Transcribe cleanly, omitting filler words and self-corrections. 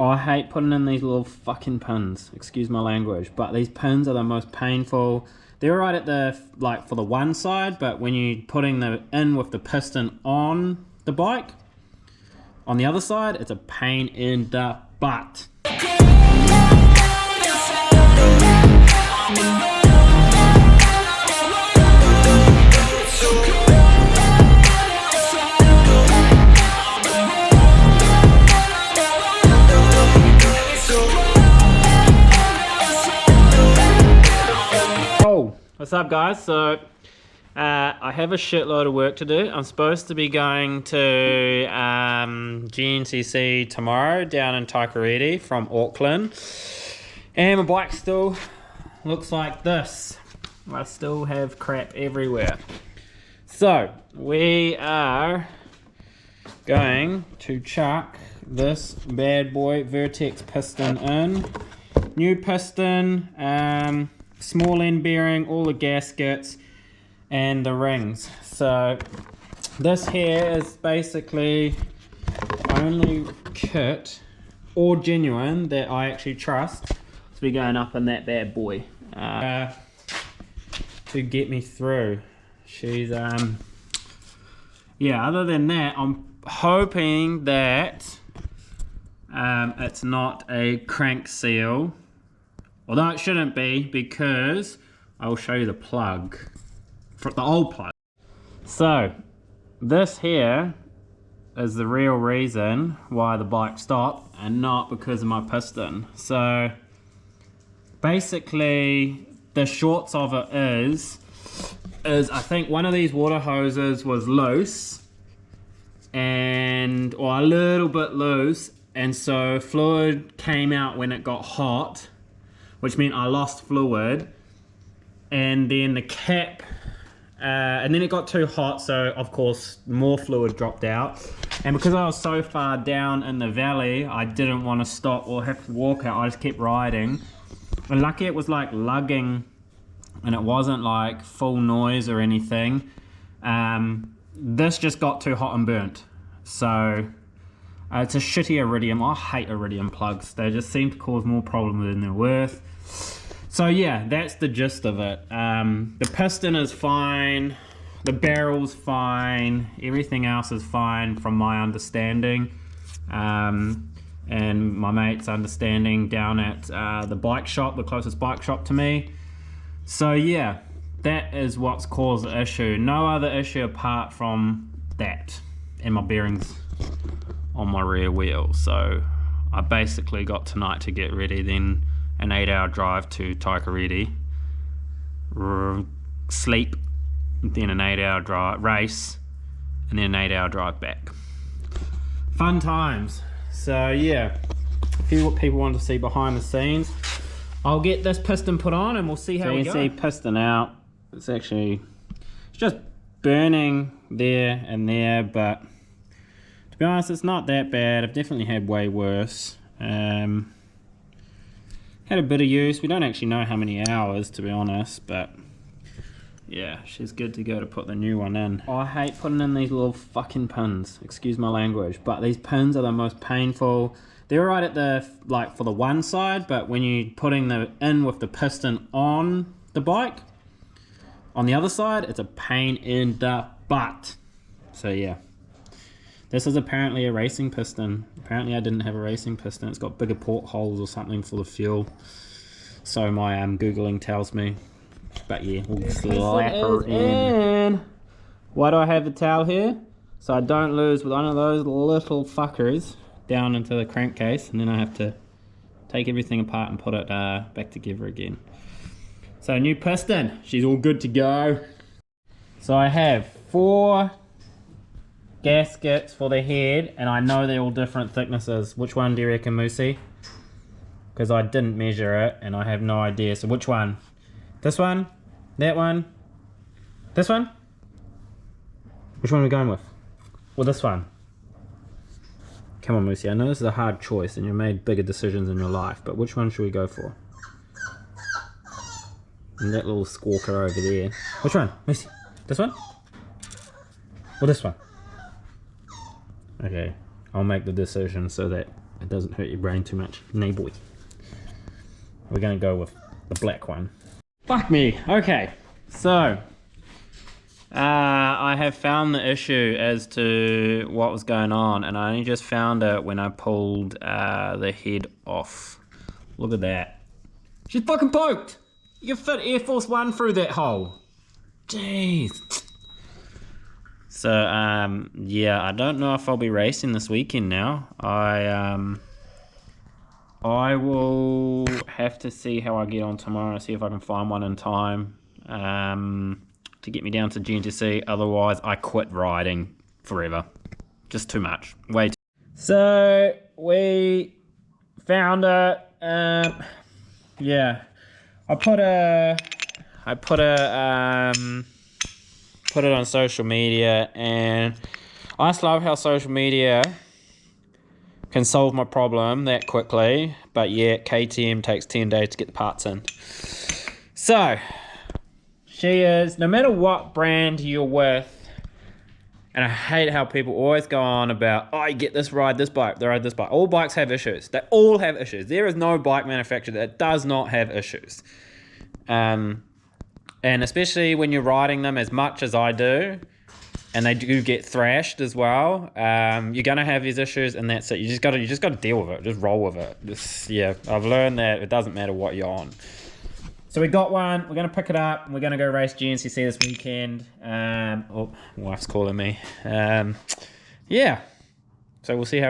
I hate putting in these little fucking pins, excuse my language, but these pins are the most painful. They're right at the, like, for the one side, but when you're putting the in with the piston on the bike, on the other side, it's a pain in the butt. What's up, guys? So I have a shitload of work to do. I'm supposed to be going to GNCC tomorrow down in Takariti from Auckland, and my bike still looks like this. I still have crap everywhere. So we are going to chuck this bad boy Vertex piston in. New piston, small end bearing, all the gaskets and the rings. So this here is basically the only kit, or genuine, that I actually trust to be going up in that bad boy to get me through. She's yeah, other than that, I'm hoping that it's not a crank seal. Although it shouldn't be, because I will show you the plug, for the old plug. So this here is the real reason why the bike stopped, and not because of my piston. So basically the shorts of it is I think one of these water hoses was loose, or a little bit loose, and so fluid came out when it got hot, which meant I lost fluid, and then the cap, and then it got too hot, so of course more fluid dropped out. And because I was so far down in the valley, I didn't want to stop or have to walk out. I just kept riding, and lucky it was like lugging, and it wasn't like full noise or anything. This just got too hot and burnt, so it's a shitty iridium. I hate iridium plugs. They just seem to cause more problems than they're worth. So yeah, that's the gist of it. The piston is fine, the barrel's fine, everything else is fine from my understanding, and my mate's understanding down at the bike shop, the closest bike shop to me. So yeah, that is what's caused the issue. No other issue apart from that, and my bearings on my rear wheel. So I basically got tonight to get ready, then an 8-hour drive to Takariti, sleep, then an 8-hour drive race, and then an 8-hour drive back. Fun times. So yeah, if people want to see behind the scenes, I'll get this piston put on and we'll see how we go. So you can see piston out. It's just burning there and there, but to be honest, it's not that bad. I've definitely had way worse. Had a bit of use. We don't actually know how many hours, to be honest, but yeah, she's good to go to put the new one in. I hate putting in these little fucking pins, excuse my language, but these pins are the most painful. They're right at the, like, for the one side, but when you're putting the in with the piston on the bike, on the other side, it's a pain in the butt. So yeah. This is apparently a racing piston. Apparently I didn't have a racing piston. It's got bigger portholes or something for the fuel. So my Googling tells me. But yeah, we'll slap her in. Why do I have the towel here? So I don't lose with one of those little fuckers down into the crankcase, and then I have to take everything apart and put it back together again. So new piston. She's all good to go. So I have 4 gaskets for the head, and I know they're all different thicknesses. Which one do you reckon, Moosey? Because I didn't measure it and I have no idea. So which one? This one? That one? This one? Which one are we going with? Or this one? Come on, Moosey, I know this is a hard choice and you've made bigger decisions in your life, but which one should we go for? And that little squawker over there. Which one? Moosey? This one? Or this one? Okay, I'll make the decision so that it doesn't hurt your brain too much. Nay boy. We're gonna go with the black one. Fuck me. Okay, so I have found the issue as to what was going on, and I only just found it when I pulled the head off. Look at that. She's fucking poked! You can fit Air Force One through that hole. Jeez. So, yeah, I don't know if I'll be racing this weekend now. I will have to see how I get on tomorrow, see if I can find one in time to get me down to GNTC. Otherwise, I quit riding forever. Just too much. Way too. So, we found it. Yeah. I put it on social media, and I just love how social media can solve my problem that quickly, but yet KTM takes 10 days to get the parts in. So, she is, no matter what brand you're with, and I hate how people always go on about, oh, you get this ride, this bike, they ride this bike. All bikes have issues. They all have issues. There is no bike manufacturer that does not have issues. And especially when you're riding them as much as I do, and they do get thrashed as well, you're gonna have these issues, and that's it. You just gotta deal with it. Just roll with it. Yeah, I've learned that it doesn't matter what you're on. So we got one. We're gonna pick it up, and we're gonna go race GNCC this weekend. Oh, wife's calling me. Yeah. So we'll see how we.